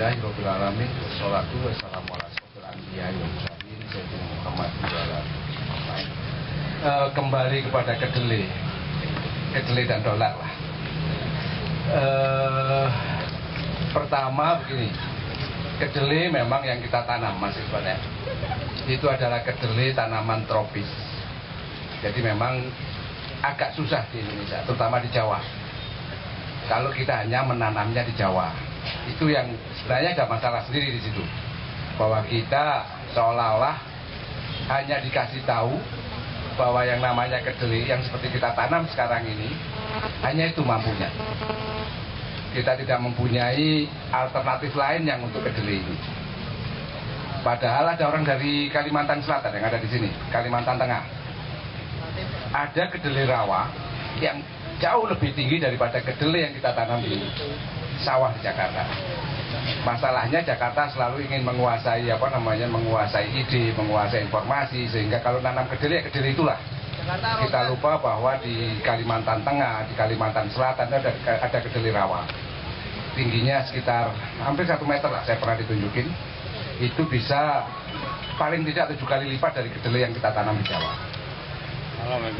Alhamdulillahirobbilalamin. Wassalatu wassalamu ala asyrofil anbiya'i wal mursalin sayyidina Muhammad wa ala alihi. Kembali kepada kedelai dan dolar lah. Pertama begini, kedelai memang yang kita tanam masih banyak. Itu adalah kedelai tanaman tropis. Jadi memang agak susah di Indonesia, terutama di Jawa. Kalau kita hanya menanamnya di Jawa, itu yang sebenarnya ada masalah sendiri di situ. Bahwa kita seolah-olah hanya dikasih tahu bahwa yang namanya kedelai yang seperti kita tanam sekarang ini hanya itu mampunya. Kita tidak mempunyai alternatif lain yang untuk kedelai ini. Padahal ada orang dari Kalimantan Selatan yang ada di sini, Kalimantan Tengah. Ada kedelai rawa yang jauh lebih tinggi daripada kedelai yang kita tanam di sawah di Jakarta. Masalahnya Jakarta selalu ingin menguasai menguasai ide, menguasai informasi, sehingga kalau nanam kedelai, kedelai itulah. Kita lupa bahwa di Kalimantan Tengah, di Kalimantan Selatan ada kedelai rawa. Tingginya sekitar hampir 1 meter lah, saya pernah ditunjukin. Itu bisa paling tidak 7 kali lipat dari kedelai yang kita tanam di Jawa.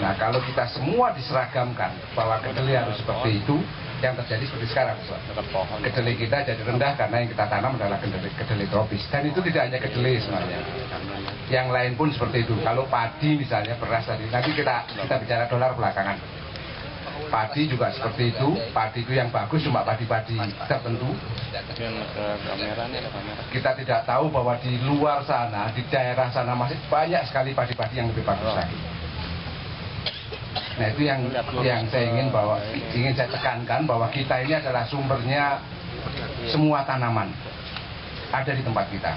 Nah, kalau kita semua diseragamkan bahwa kedelai harus seperti itu, yang terjadi seperti sekarang. Kedelai kita jadi rendah karena yang kita tanam adalah kedelai tropis. Dan itu tidak hanya kedelai sebenarnya. Yang lain pun seperti itu. Kalau padi misalnya, beras tadi, nanti kita bicara dolar belakangan. Padi juga seperti itu. Padi itu yang bagus cuma padi-padi tertentu. Kita tidak tahu bahwa di luar sana, di daerah sana masih banyak sekali padi-padi yang lebih bagus lagi. Nah, itu yang saya ingin saya tekankan, bahwa kita ini adalah sumbernya semua tanaman ada di tempat kita.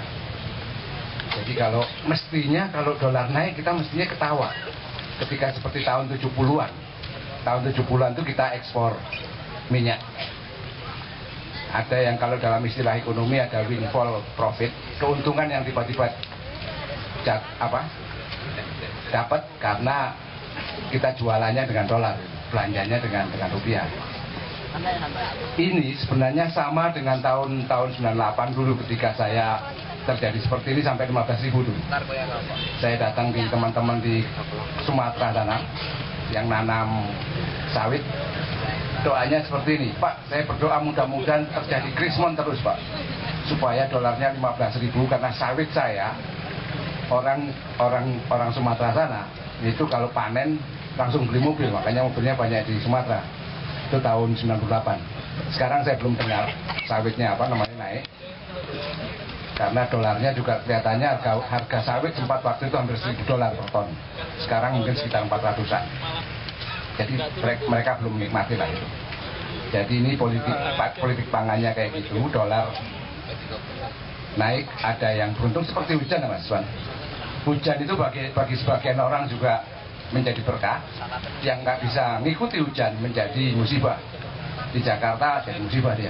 Jadi kalau dolar naik, kita mestinya ketawa. Ketika seperti tahun 70-an. Tahun 70-an itu kita ekspor minyak. Ada yang kalau dalam istilah ekonomi ada windfall profit, keuntungan yang tiba-tiba dapat karena kita jualannya dengan dolar, belanjanya dengan rupiah. Ini sebenarnya sama dengan tahun 98 dulu, ketika saya terjadi seperti ini sampai 15.000 dulu. Saya datang di teman-teman di Sumatera sana yang nanam sawit. Doanya seperti ini, Pak, saya berdoa mudah-mudahan terjadi krismon terus, Pak, supaya dolarnya 15.000, karena sawit saya orang Sumatera sana itu kalau panen langsung beli mobil, makanya mobilnya banyak di Sumatera. Itu tahun 98. Sekarang saya belum dengar sawitnya naik, karena dolarnya juga kelihatannya harga sawit sempat waktu itu hampir $1.000 per ton. Sekarang mungkin sekitar 400-an. Jadi mereka belum menikmati lah itu. Jadi ini politik pangannya kayak gitu. Dolar naik, ada yang beruntung seperti hujan, Mas Wan. Hujan itu bagi sebagian orang juga menjadi berkah. Yang nggak bisa ngikuti hujan menjadi musibah. Di Jakarta jadi musibah dia.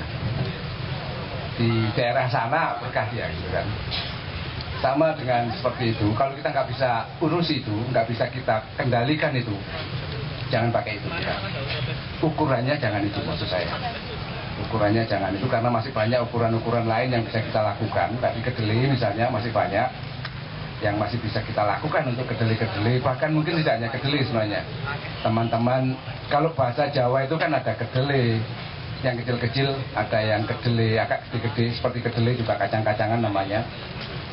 Di daerah sana berkah dia, gitu kan. Sama dengan seperti itu. Kalau kita nggak bisa urus itu, nggak bisa kita kendalikan itu, jangan pakai itu. Ya. Ukurannya jangan itu, maksud saya. Ukurannya jangan itu, karena masih banyak ukuran-ukuran lain yang bisa kita lakukan. Tadi kedelai misalnya masih banyak yang masih bisa kita lakukan untuk kedelai-kedelai. Bahkan mungkin tidak hanya kedelai sebenarnya. Teman-teman, kalau bahasa Jawa itu kan ada kedelai yang kecil-kecil, ada yang kedelai agak gede-gede, seperti kedelai juga kacang-kacangan namanya.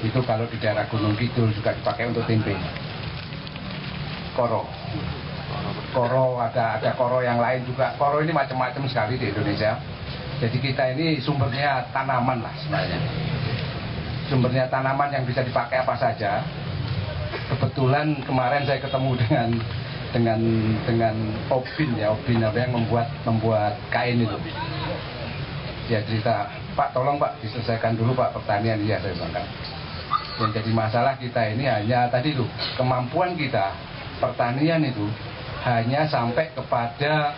Itu kalau di daerah Gunung Kidul juga dipakai untuk tempe. Koro, ada koro yang lain juga. Koro ini macam-macam sekali di Indonesia. Jadi kita ini sumbernya tanaman lah sebenarnya. Sumbernya tanaman yang bisa dipakai apa saja. Kebetulan kemarin saya ketemu dengan Obin yang membuat kain itu. Dia cerita, Pak, tolong Pak diselesaikan dulu Pak pertanian. Iya, saya bilang kan. Yang jadi masalah kita ini hanya tadi tuh, kemampuan kita pertanian itu hanya sampai kepada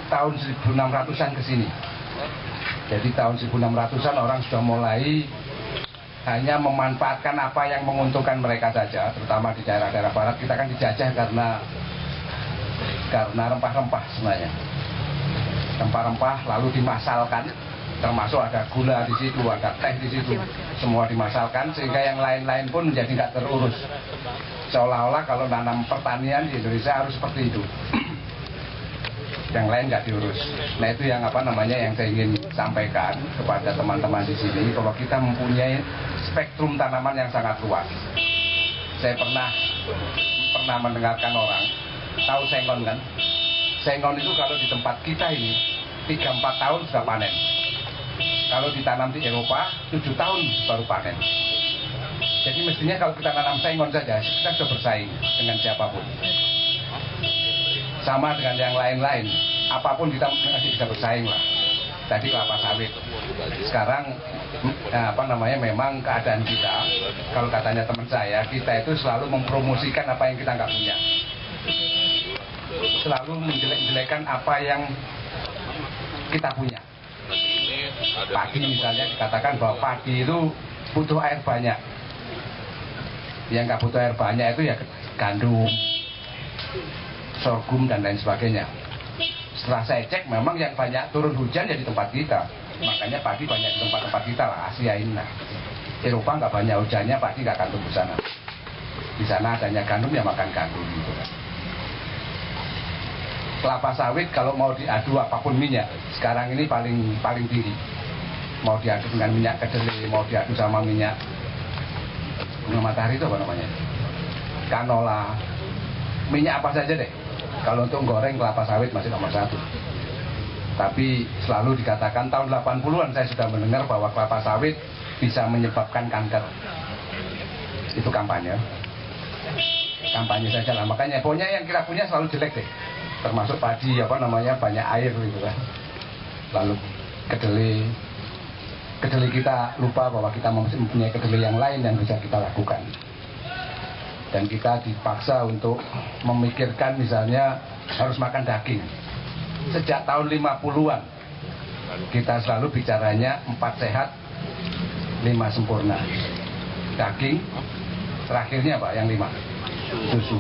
tahun 1600-an ke sini. Jadi tahun 1600-an orang sudah mulai hanya memanfaatkan apa yang menguntungkan mereka saja, terutama di daerah-daerah barat. Kita kan dijajah karena rempah-rempah sebenarnya. rempah-rempah lalu dimasalkan, termasuk ada gula di situ, ada teh di situ, semua dimasalkan sehingga yang lain-lain pun menjadi nggak terurus. Seolah-olah kalau nanam pertanian di Indonesia harus seperti itu, yang lain nggak diurus. Nah itu yang yang saya ingin sampaikan kepada teman-teman di sini, bahwa kita mempunyai spektrum tanaman yang sangat luas. Saya pernah mendengarkan orang tahu sengon kan? Sengon itu kalau di tempat kita ini 3-4 tahun sudah panen. Kalau ditanam di Eropa 7 tahun baru panen. Jadi mestinya kalau kita tanam sengon saja kita sudah bersaing dengan siapapun. Sama dengan yang lain-lain, apapun kita masih bisa bersaing lah. Tadi kelapa sawit. Sekarang memang keadaan kita, kalau katanya teman saya, kita itu selalu mempromosikan apa yang kita nggak punya, selalu menjelek-jelekan apa yang kita punya. Padi misalnya dikatakan bahwa padi itu butuh air banyak. Yang nggak butuh air banyak itu ya gandum, sorghum dan lain sebagainya. Setelah saya cek, memang yang banyak turun hujan ya di tempat kita. Makanya padi banyak di tempat-tempat kita lah, Asia ini. Eropa nggak banyak hujannya, padi nggak akan tumbuh sana. Di sana adanya gandum ya makan gandum gitu kan. Kelapa sawit kalau mau diadu apapun minyak, sekarang ini paling tinggi. Mau diadu dengan minyak kedelai, mau diadu sama minyak bunga matahari itu apa namanya? Canola. Minyak apa saja deh. Kalau untuk goreng kelapa sawit masih nomor 1. Tapi selalu dikatakan tahun 80-an saya sudah mendengar bahwa kelapa sawit bisa menyebabkan kanker. Itu kampanye. Kampanye saja lah. Makanya pokoknya yang kita punya selalu jelek deh. Termasuk padi banyak air gitu kan. Lalu kedelai kita lupa bahwa kita mempunyai kedelai yang lain yang bisa kita lakukan. Dan kita dipaksa untuk memikirkan misalnya harus makan daging. Sejak tahun 50-an kita selalu bicaranya 4 sehat 5 sempurna. Daging, terakhirnya apa yang 5? Susu.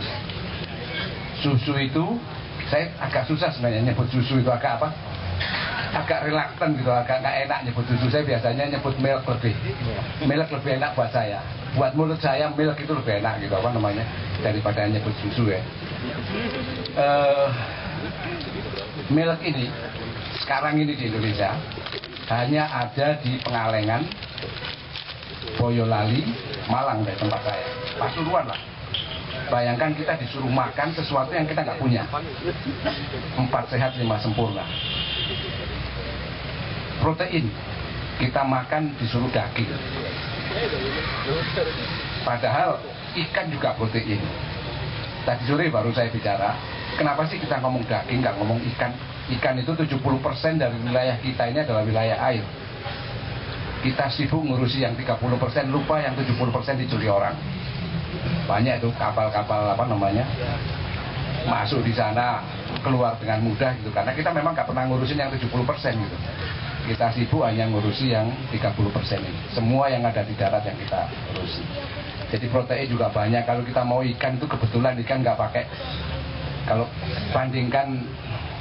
Susu itu saya agak susah sebenarnya nyebut susu itu, agak relaktan gitu, agak nggak enak nyebut susu. Saya biasanya nyebut milk lebih enak buat saya. Buat mulut saya milk itu lebih enak gitu daripada nyebut susu ya. Milk ini sekarang ini di Indonesia hanya ada di Pengalengan, Boyolali, Malang dari tempat saya, Pasuruan lah. Bayangkan kita disuruh makan sesuatu yang kita nggak punya. 4 sehat 5 sempurna. Protein kita makan disuruh daging. Padahal ikan juga protein. Tadi sore baru saya bicara, kenapa sih kita ngomong daging nggak ngomong ikan? Ikan itu 70% dari wilayah kita ini adalah wilayah air. Kita sibuk ngurusi yang 30%, lupa yang 70% dicuri orang. Banyak itu kapal-kapal masuk di sana, keluar dengan mudah gitu, karena kita memang nggak pernah ngurusin yang 70% gitu. Kita sibuk hanya ngurusi yang 30% ini. Semua yang ada di darat yang kita urusi. Jadi protein juga banyak. Kalau kita mau ikan itu kebetulan ikan nggak pakai. Kalau bandingkan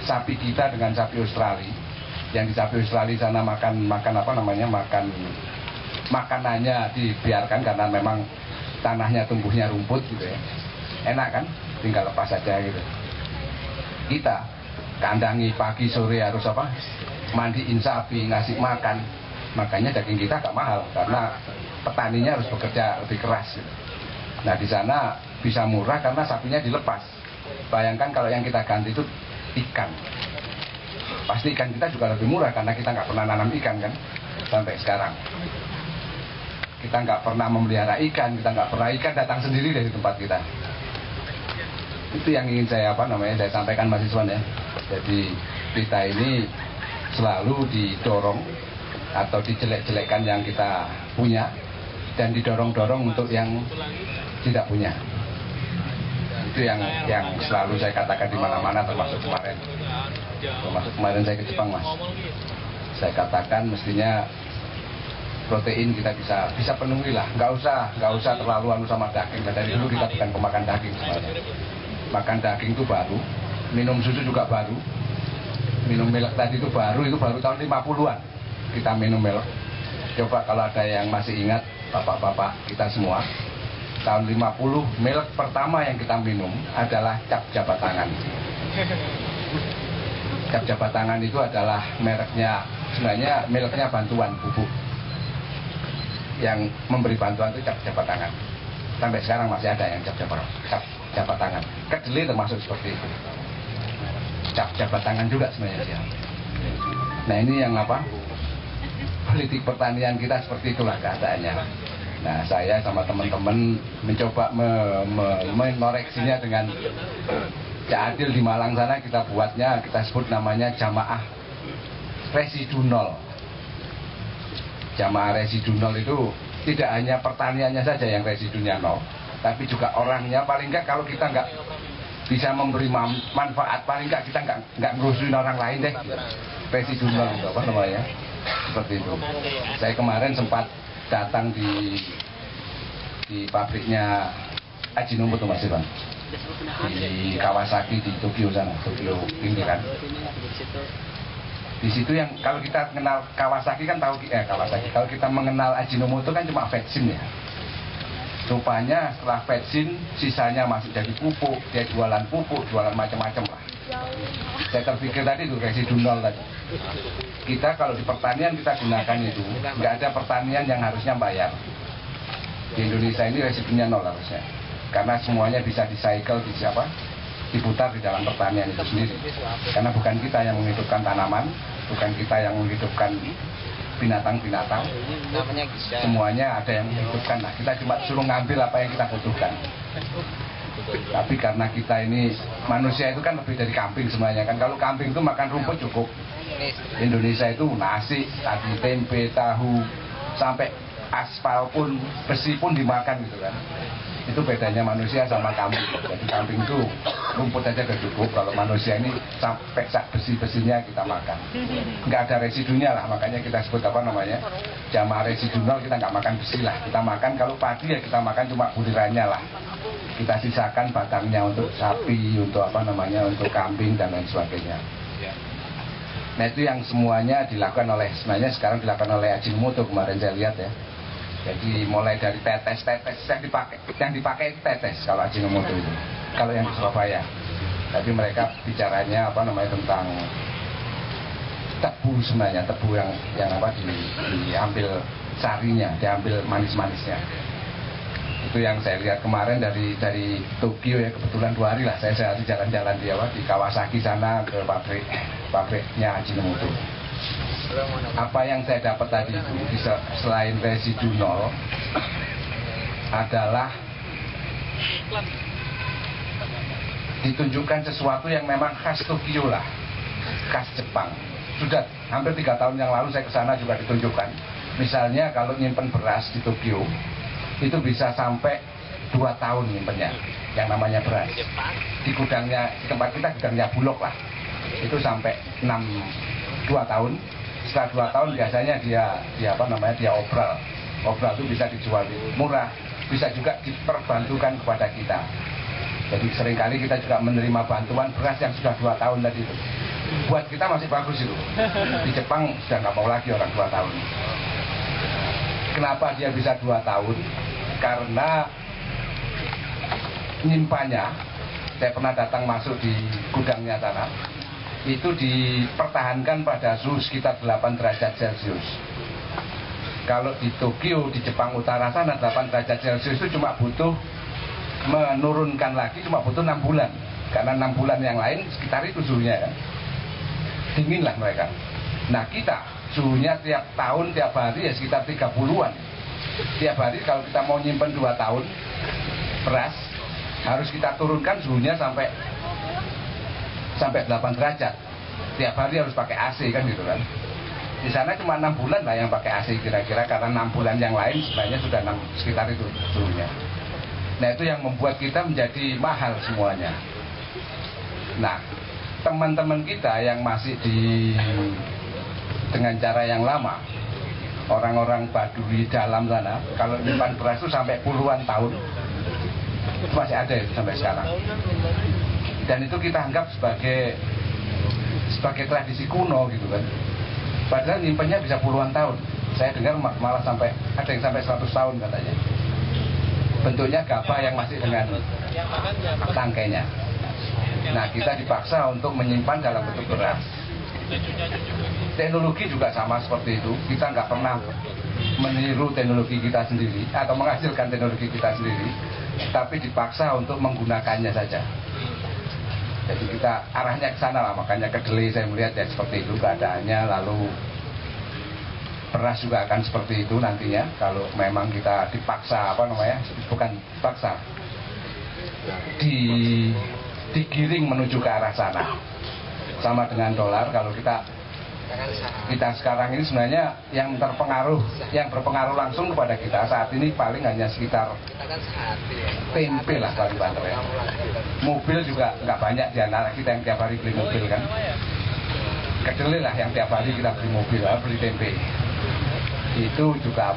sapi kita dengan sapi Australia, yang di sapi Australia sana makan makanannya dibiarkan karena memang tanahnya tumbuhnya rumput gitu ya. Enak kan? Tinggal lepas saja gitu. Kita kandangi pagi sore harus mandiin sapi, ngasih makan. Makanya daging kita agak mahal karena petaninya harus bekerja lebih keras gitu. Nah di sana bisa murah karena sapinya dilepas. Bayangkan kalau yang kita ganti itu ikan. Pasti ikan kita juga lebih murah karena kita nggak pernah nanam ikan kan sampai sekarang. Kita nggak pernah memelihara ikan, kita nggak pernah ikan datang sendiri dari tempat kita. Itu yang ingin saya saya sampaikan mahasiswa ya. Jadi kita ini selalu didorong atau dijelek-jelekan yang kita punya dan didorong-dorong untuk yang tidak punya. Itu yang selalu saya katakan di mana-mana, termasuk kemarin saya ke Jepang Mas. Saya katakan mestinya protein kita bisa penuhi lah, nggak usah terlalu sama daging. Dari dulu kita bukan pemakan daging sebenarnya. Makan daging itu baru, minum susu juga baru. minum milk tadi itu baru tahun 50-an kita minum milk. Coba kalau ada yang masih ingat, bapak-bapak kita semua, tahun 50 milk pertama yang kita minum adalah cap jabat tangan. Cap jabat tangan itu adalah mereknya, sebenarnya milknya bantuan bubuk. Yang memberi bantuan itu cap jabat tangan. Sampai sekarang masih ada yang cap jabat tangan. Kedelai termasuk seperti itu. Cap jabat tangan juga sebenarnya dia. Nah ini yang apa? Politik pertanian kita seperti itulah keadaannya. Nah saya sama teman-teman mencoba menoreksinya dengan Cak Adil di Malang sana, kita buatnya, kita sebut namanya jamaah residu nol. Jamaah residu nol itu tidak hanya pertaniannya saja yang residunya nol, tapi juga orangnya. Paling enggak kalau kita nggak bisa memberi manfaat, paling enggak kita nggak ngerusuin orang lain deh. Residu nol itu apa namanya? Seperti itu. Saya kemarin sempat datang di pabriknya Ajinomoto Mas Irwan, di Kawasaki di Tokyo sana, Tokyo ini kan. Di situ yang kalau kita kenal Kawasaki kan tahu Kawasaki. Kalau kita mengenal Ajinomoto kan cuma vetsin ya. Rupanya setelah vetsin sisanya masih jadi pupuk, dia jualan pupuk, jualan macam-macam lah. Saya terpikir tadi itu residu nol tadi. Kita kalau di pertanian kita gunakan itu, nggak ada pertanian yang harusnya bayar. Di Indonesia ini residunya nol harusnya. Karena semuanya bisa di-cycle, diputar di dalam pertanian itu sendiri. Karena bukan kita yang menghidupkan tanaman, bukan kita yang menghidupkan binatang-binatang, semuanya ada yang menghidupkan. Nah, kita cuma suruh ngambil apa yang kita butuhkan. Tapi karena kita ini manusia itu kan lebih dari kambing sebenarnya kan. Kalau kambing itu makan rumput cukup. Indonesia itu nasi, tadi tempe, tahu, sampai aspal pun, besi pun dimakan gitu kan. Itu bedanya manusia sama kambing. Jadi kambing itu rumput aja udah cukup. Kalau manusia ini sampai sak besi-besinya kita makan. Nggak ada residunya lah, makanya kita sebut apa namanya, jamaah residunal. Kita nggak makan besi lah. Kita makan, kalau padi ya kita makan cuma bulirannya lah. Kita sisakan batangnya untuk sapi, untuk apa namanya, untuk kambing dan lain sebagainya. Nah itu yang semuanya dilakukan oleh, sebenarnya sekarang dilakukan oleh Ajinomoto kemarin saya lihat ya. Jadi mulai dari tetes yang dipakai tetes kalau Ajinomoto itu, kalau yang di Surabaya. Tapi mereka bicaranya apa namanya tentang tebu sebenarnya, tebu yang apa diambil sarinya, diambil manis-manisnya. Itu yang saya lihat kemarin dari Tokyo ya, kebetulan 2 hari lah saya jalan-jalan di Kawasaki sana ke pabriknya Ajinomoto. Apa yang saya dapat tadi itu selain residu nol adalah ditunjukkan sesuatu yang memang khas Tokyo lah, khas Jepang. Sudah hampir 3 tahun yang lalu saya ke sana juga ditunjukkan. Misalnya kalau nyimpen beras di Tokyo itu bisa sampai 2 tahun nyimpennya, yang namanya beras. Di gudangnya, di tempat kita gudangnya Bulog lah, itu sampai 2 tahun. Setelah 2 tahun biasanya dia obral itu bisa dijual murah, bisa juga diperbantukan kepada kita. Jadi seringkali kita juga menerima bantuan beras yang sudah 2 tahun tadi itu. Buat kita masih bagus itu. Di Jepang sudah nggak mau lagi orang 2 tahun. Kenapa dia bisa 2 tahun? Karena nyimpannya, saya pernah datang masuk di gudangnya sana, itu dipertahankan pada suhu sekitar 8 derajat Celcius. Kalau di Tokyo, di Jepang Utara sana 8 derajat Celcius itu cuma butuh menurunkan lagi, cuma butuh 6 bulan. Karena 6 bulan yang lain sekitar itu suhunya kan. Dingin lah mereka. Nah kita suhunya tiap tahun, tiap hari ya sekitar 30-an. Tiap hari kalau kita mau nyimpen 2 tahun beras, harus kita turunkan suhunya sampai 8 derajat. Tiap hari harus pakai AC kan gitu kan. Di sana cuma 6 bulan lah yang pakai AC kira-kira, karena 6 bulan yang lain sebenarnya sudah sekitar itu suhunya. Nah itu yang membuat kita menjadi mahal semuanya. Nah teman-teman kita yang masih dengan cara yang lama, orang-orang Baduy dalam sana, kalau nyimpan beras itu sampai puluhan tahun, itu masih ada itu sampai sekarang. Dan itu kita anggap sebagai sebagai tradisi kuno gitu kan. Padahal nyimpennya bisa puluhan tahun. Saya dengar malah sampai ada yang sampai 100 tahun katanya. Bentuknya gabah yang masih dengan tangkainya. Nah, kita dipaksa untuk menyimpan dalam bentuk beras. Teknologi juga sama seperti itu. Kita nggak pernah meniru teknologi kita sendiri atau menghasilkan teknologi kita sendiri, tapi dipaksa untuk menggunakannya saja. Jadi kita arahnya ke sana lah, makanya kedelai saya melihat ya seperti itu keadaannya. Lalu beras juga akan seperti itu nantinya kalau memang kita dipaksa bukan dipaksa, digiring menuju ke arah sana. Sama dengan dolar, kalau kita sekarang ini sebenarnya yang berpengaruh langsung kepada kita saat ini paling hanya sekitar tempe lah paling banter ya. Mobil juga nggak banyak di antara kita yang tiap hari beli mobil kan. Kedelai lah yang tiap hari kita beli mobil, beli tempe. Itu juga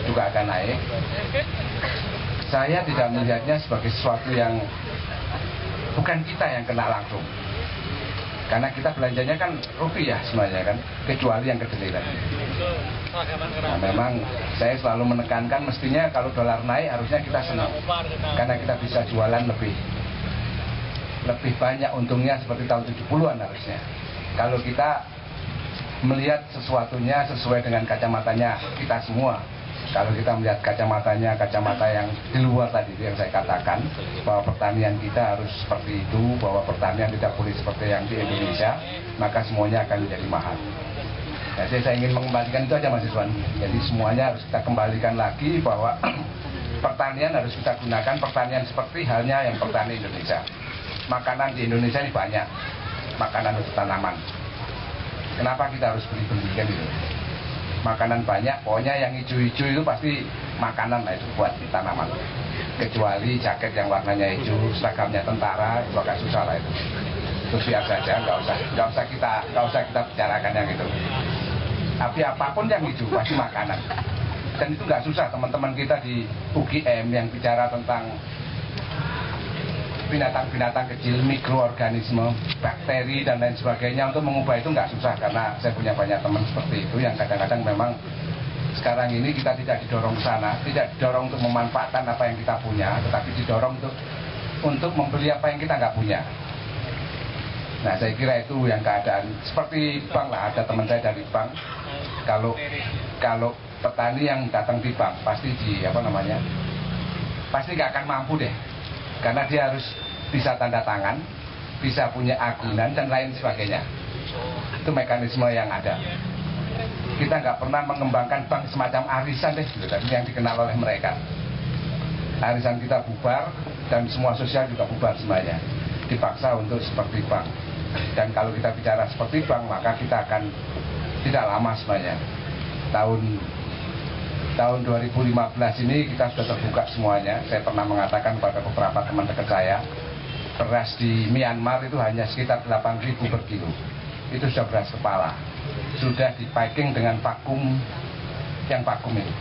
juga akan naik. Saya tidak melihatnya sebagai sesuatu yang bukan kita yang kena langsung, karena kita belanjanya kan rupiah semuanya kan, kecuali yang kedelai tadi. Nah, memang saya selalu menekankan mestinya kalau dolar naik harusnya kita senang, karena kita bisa jualan lebih banyak untungnya seperti tahun 70-an harusnya. Kalau kita melihat sesuatunya sesuai dengan kacamatanya kita semua. Kalau kita melihat kacamata yang di luar tadi yang saya katakan, bahwa pertanian kita harus seperti itu, bahwa pertanian tidak boleh seperti yang di Indonesia, maka semuanya akan menjadi mahal. Nah, saya ingin mengembalikan itu aja Mas Iswan. Jadi semuanya harus kita kembalikan lagi bahwa pertanian harus kita gunakan pertanian seperti halnya yang pertanian Indonesia. Makanan di Indonesia ini banyak, makanan untuk tanaman. Kenapa kita harus beli-beli kan gitu? Makanan banyak, pokoknya yang hijau-hijau itu pasti makanan lah itu buat tanaman. Kecuali jaket yang warnanya hijau, seragamnya tentara, itu agak susah lah itu. Itu biar saja, nggak usah kita bicarakan yang itu. Tapi apapun yang hijau pasti makanan. Dan itu nggak susah, teman-teman kita di UGM yang bicara tentang binatang-binatang kecil, mikroorganisme, bakteri dan lain sebagainya, untuk mengubah itu nggak susah, karena saya punya banyak teman seperti itu yang kadang-kadang memang sekarang ini kita tidak didorong ke sana, tidak didorong untuk memanfaatkan apa yang kita punya, tetapi didorong untuk membeli apa yang kita nggak punya. Nah, saya kira itu yang keadaan seperti bank lah. Ada teman saya dari bank, kalau petani yang datang di bank pasti pasti nggak akan mampu deh, karena dia harus bisa tanda tangan, bisa punya agunan dan lain sebagainya. Itu mekanisme yang ada. Kita nggak pernah mengembangkan bank semacam arisan deh, gitu, yang dikenal oleh mereka. Arisan kita bubar dan semua sosial juga bubar semuanya. Dipaksa untuk seperti bank. Dan kalau kita bicara seperti bank, maka kita akan tidak lama semuanya. Tahun 2015 ini kita sudah terbuka semuanya. Saya pernah mengatakan kepada beberapa teman dekat saya, beras di Myanmar itu hanya sekitar 8.000 per kilo. Itu sudah beras kepala, sudah dipacking dengan vakum ini.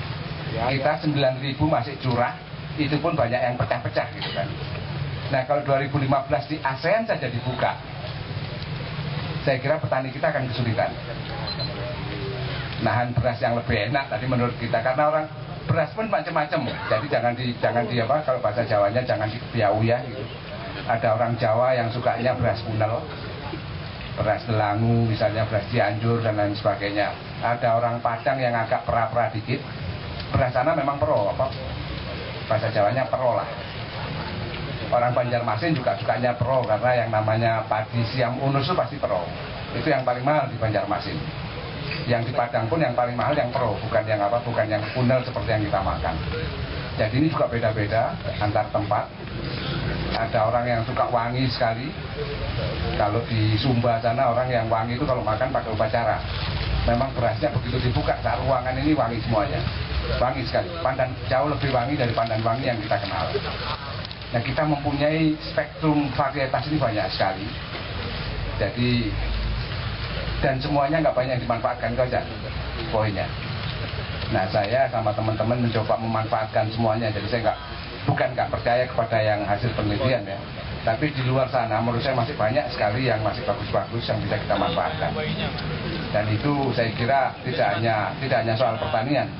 Kita 9.000 masih curah, itu pun banyak yang pecah-pecah gitu kan. Nah, kalau 2015 di ASEAN saja dibuka, saya kira petani kita akan kesulitan nahan beras yang lebih enak tadi menurut kita, karena orang beras pun macam-macam. Jadi jangan di kalau bahasa Jawanya jangan dikebiau ya gitu. Ada orang Jawa yang sukanya beras punel, beras Delangu misalnya, beras Cianjur dan lain sebagainya. Ada orang Padang yang agak pera-pera dikit, beras sana memang bahasa Jawanya pro lah. Orang Banjarmasin juga sukanya pro, karena yang namanya padi siam unus itu pasti pro. Itu yang paling mahal di Banjarmasin. Yang di Padang pun yang paling mahal yang pro, bukan yang punel seperti yang kita makan. Jadi ini juga beda-beda antar tempat. Ada orang yang suka wangi sekali. Kalau di Sumba sana orang yang wangi itu kalau makan pakai upacara. Memang berasnya begitu dibuka saat ruangan ini wangi semuanya, wangi sekali. Pandan jauh lebih wangi dari pandan wangi yang kita kenal. Nah, kita mempunyai spektrum varietas ini banyak sekali. Jadi dan semuanya nggak banyak yang dimanfaatkan, itu aja poinnya. Nah, saya sama teman-teman mencoba memanfaatkan semuanya. Jadi saya bukan nggak percaya kepada yang hasil penelitian ya, Tapi di luar sana menurut saya masih banyak sekali yang masih bagus-bagus yang bisa kita manfaatkan. Dan itu saya kira tidak hanya soal pertanian,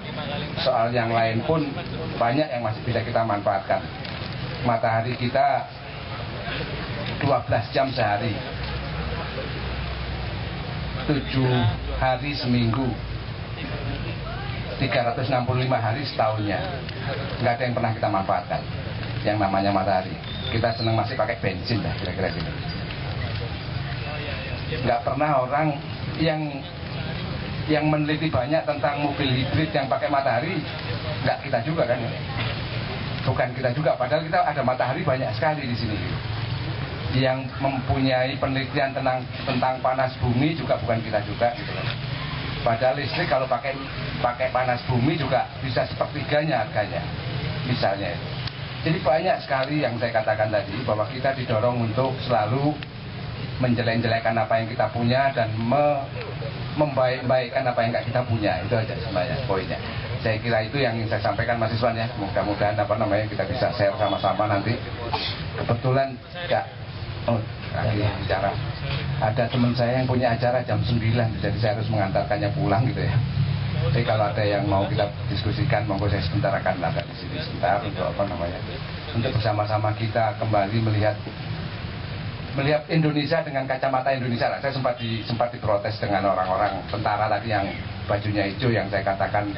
soal yang lain pun banyak yang masih bisa kita manfaatkan. Matahari kita 12 jam sehari, 7 hari seminggu, 365 hari setahunnya. Nggak ada yang pernah kita manfaatkan yang namanya matahari. Kita senang masih pakai bensin lah kira-kira gitu. Nggak pernah orang yang meneliti banyak tentang mobil hibrid yang pakai matahari, nggak kita juga kan, bukan kita juga, padahal kita ada matahari banyak sekali di sini. Yang mempunyai penelitian tentang panas bumi juga bukan kita juga gitu. Padahal listrik kalau pakai panas bumi juga bisa sepertiganya harganya misalnya. Jadi banyak sekali yang saya katakan tadi, bahwa kita didorong untuk selalu menjelek-jelekan apa yang kita punya dan membaik-baikkan apa yang nggak kita punya. Itu aja sebenarnya poinnya. Saya kira itu yang ingin saya sampaikan Mas Iswan ya. Mudah-mudahan kita bisa share sama-sama nanti. Kebetulan lagi bicara, ada teman saya yang punya acara jam 9, jadi saya harus mengantarkannya pulang gitu ya. Jadi kalau ada yang mau kita diskusikan, monggo saya sebentar akan ada di sini sebentar untuk untuk bersama-sama kita kembali melihat Indonesia dengan kacamata Indonesia. Saya sempat diprotes dengan orang-orang tentara tadi yang bajunya hijau, yang saya katakan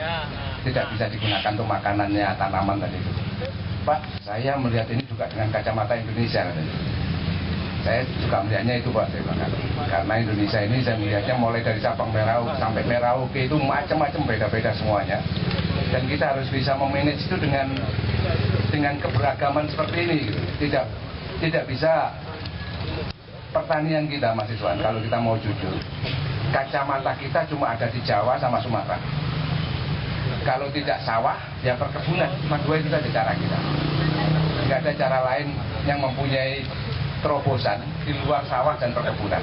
tidak bisa digunakan untuk makanannya tanaman tadi itu. Pak, saya melihat ini juga dengan kacamata Indonesia. Saya juga melihatnya itu Pak, saya bilang. Karena Indonesia ini saya melihatnya mulai dari Sabang Merauke sampai Merauke itu macam-macam, beda-beda semuanya. Dan kita harus bisa memanage itu dengan keberagaman seperti ini. Tidak bisa pertanian kita Mas Iswan, kalau kita mau jujur, kacamata kita cuma ada di Jawa sama Sumatera. Kalau tidak sawah, ya perkebunan. Cuma dua itu saja cara kita. Tidak ada cara lain yang mempunyai terobosan di luar sawah dan perkebunan.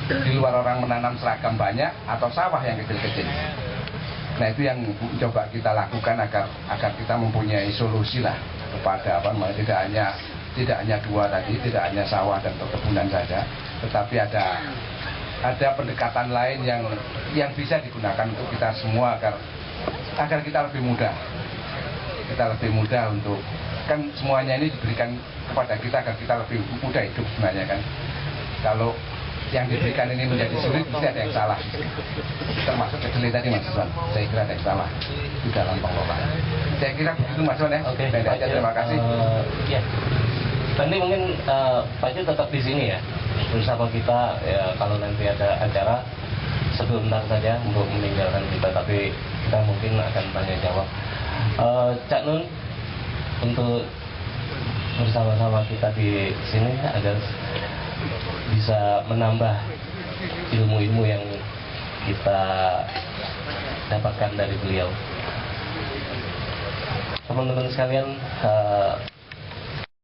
Di luar orang menanam seragam banyak atau sawah yang kecil-kecil. Nah itu yang coba kita lakukan agar kita mempunyai solusi lah kepada tidak hanya dua tadi, tidak hanya sawah dan perkebunan saja, tetapi ada pendekatan lain yang bisa digunakan untuk kita semua agar kita lebih mudah. Kita lebih mudah untuk, kan semuanya ini diberikan kepada kita agar kita lebih mudah hidup sebenarnya kan. Kalau yang diberikan ini menjadi sulit, pasti ada yang salah. Termasuk kesulitan tadi Mas Iswan, saya kira ada yang salah di dalam pengelolaan. Saya kira begitu Mas Iswan ya. Oke, aja, terima kasih. Ya. Nanti mungkin Pak Ju tetap di sini ya bersama kita ya, kalau nanti ada acara sebentar saja untuk meninggalkan kita, tapi kita mungkin akan tanya jawab. Cak Nun untuk bersama-sama kita di sini agar bisa menambah ilmu-ilmu yang kita dapatkan dari beliau. Teman-teman sekalian,